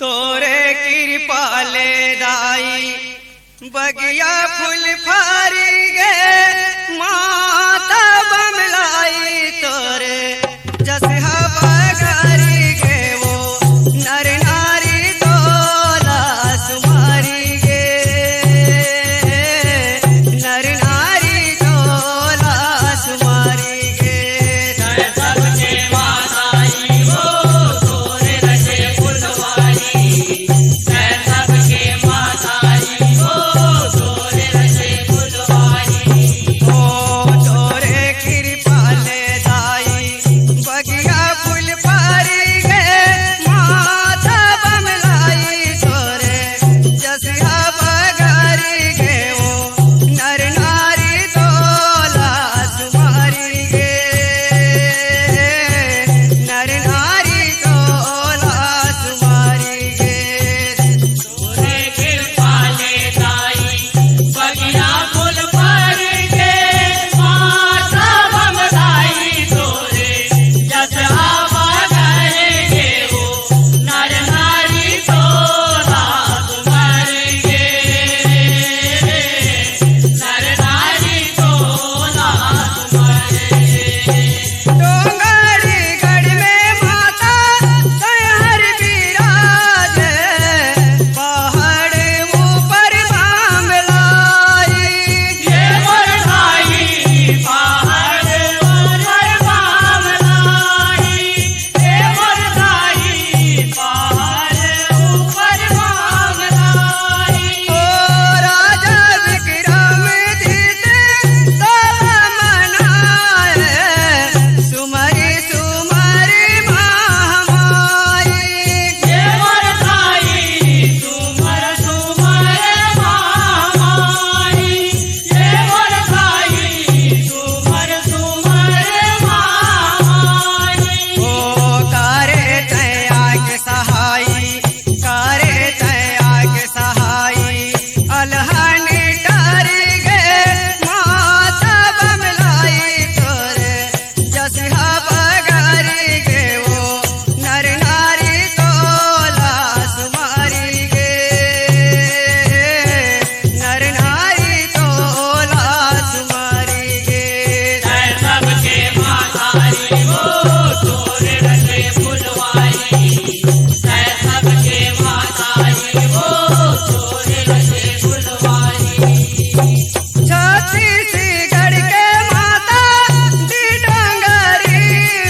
तोरे कृपा ले दाई बगिया फूल फारी गे माता बमलाई तोरे जस हवा गारी गे वो नर नारी तोला सुमारी गे नर नारी तोला सुमारी गे सबके माताई हो तोरे रसे फुलवारी सबके माताई हो तोरे रसे फुलवारी ओ तोरे कृपा ले दाई बगिया फूल फारी गे माता बमलाई तोरे जस हवा गारी गे वो नर नारी तोला सुमारी गे नर नारी तोला सुमारी गे तोरे कृपा ले दाई बगिया फूल पर के माता बमलाई तोरे जस हवा करेंगे वो नर नारी तोला तुम्हारे नर नारी तोला तुम्हारे डोंगरी गढ़ में माता हर विराज पहाड़ ऊपर बामलाई ये मोर भाई पहाड़ ऊपर बामलाई ये मोर भाई पहाड़ ऊपर बामलाई ओ राजा विक्रम जीत तोला मनाए सुमरी सुमरी महामाई ये मोर भाई सुमर सुमर महामाई ये मोर भाई सुमर सुमर महामाई ओ करे दया के सहाई करे दया के सहाई अलहनी डारी गे माता बमलाई तोरे जस हवा गारी गे वो नर नारी तोला सुमारी गे नर नारी तोला सुमारी गे सबके माताई हो तोरे रसे फुलवारी सबके माताई हो तोरे रसे फुलवारी छत्तीसगढ़ के माता दी डोंगरी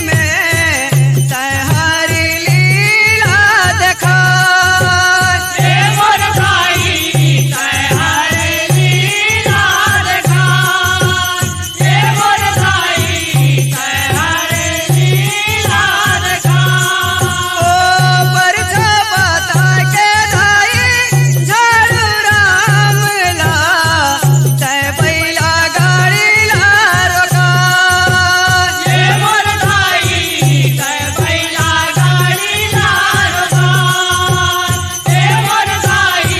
में तहारी लीला देखा ये मोर भाई तहारे लीला देखा ये मोर भाई तहारे लीला देखा ओ परछा बता के धाई झाड़ू रामला तय बैला गाड़ी ला रोका ये मोर भाई तय बैला गाड़ी लारदा ये मोर भाई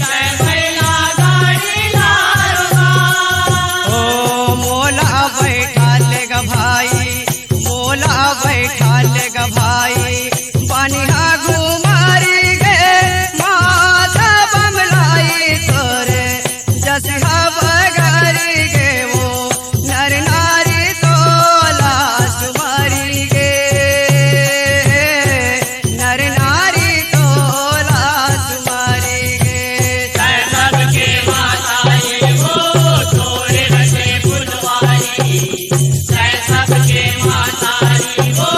तय बैला गाड़ी लारदा ओ मोला बैठा ले ग भाई मोला बैठा ले ग भाई बनिहा घुमारी गे माता बमलाई तोरे जस हवा गारी गे वो नर नारी तोला सुमारी गे नर नारी तोला सुमारी गे सबके माताई हो तोरे रसे फुलवारी सबके माताई हो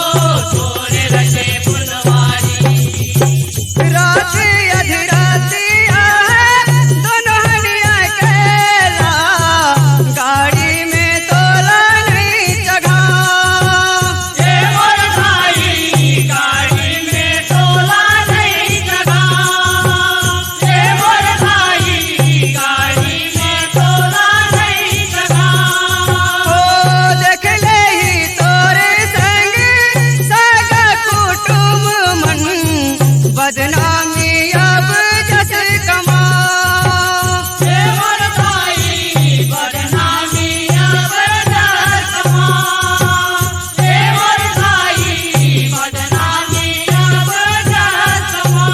तोरे रसे फुलवारी राती अधराती आहे दोनों हनिया केला गाड़ी में तोला नहीं जगा ये मोर भाई गाड़ी में तोला नहीं जगा ये मोर भाई गाड़ी में तोला नहीं जगा ओ देख ले ही तोरे संग सागा कुटुम मन बदनामी अब जस कमा ये मोर भाई बदनामी अब जस कमा ये मोर भाई बदनामी अब जस कमा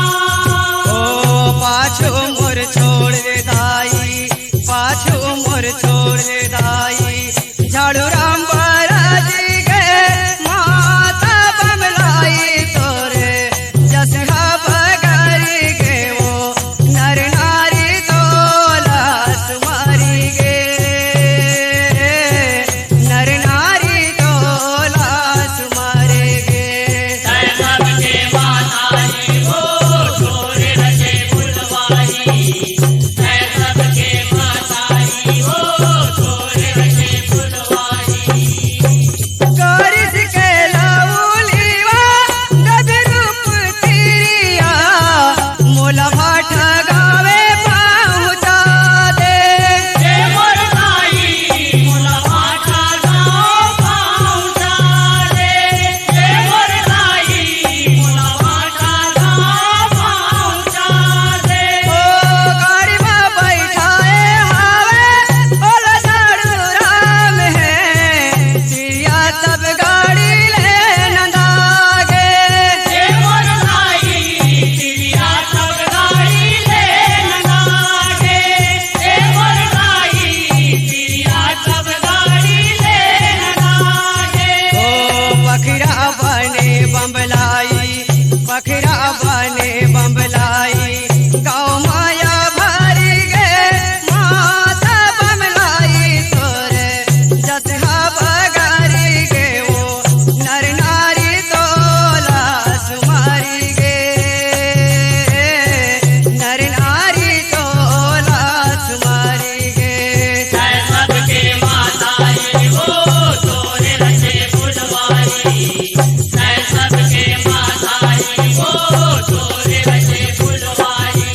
बने बम्बलाई गाँव माया भरी गे माता बम्बलाई तोरे जसहा बगारी गे वो नर नारी तोला सुमारी गे नर नारी तोला सुमारी गे जय सबके माताई हो तोरे रचे फुलवारी जय सबके माताई हो तोरे रचे फुलवारी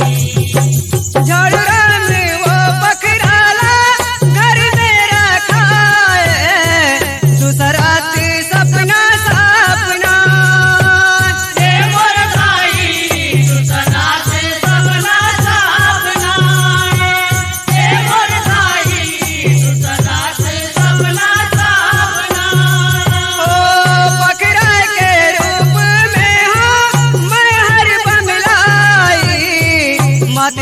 झड़ुआ में वो बकराला घर में रखा है दूसरात सपना सपना हे मोर भाई तू सदा से सपना सपना हे मोर भाई तू सदा से सपना सपना ओ बकरा के रूप में हूँ मैं हर बंगलाई मत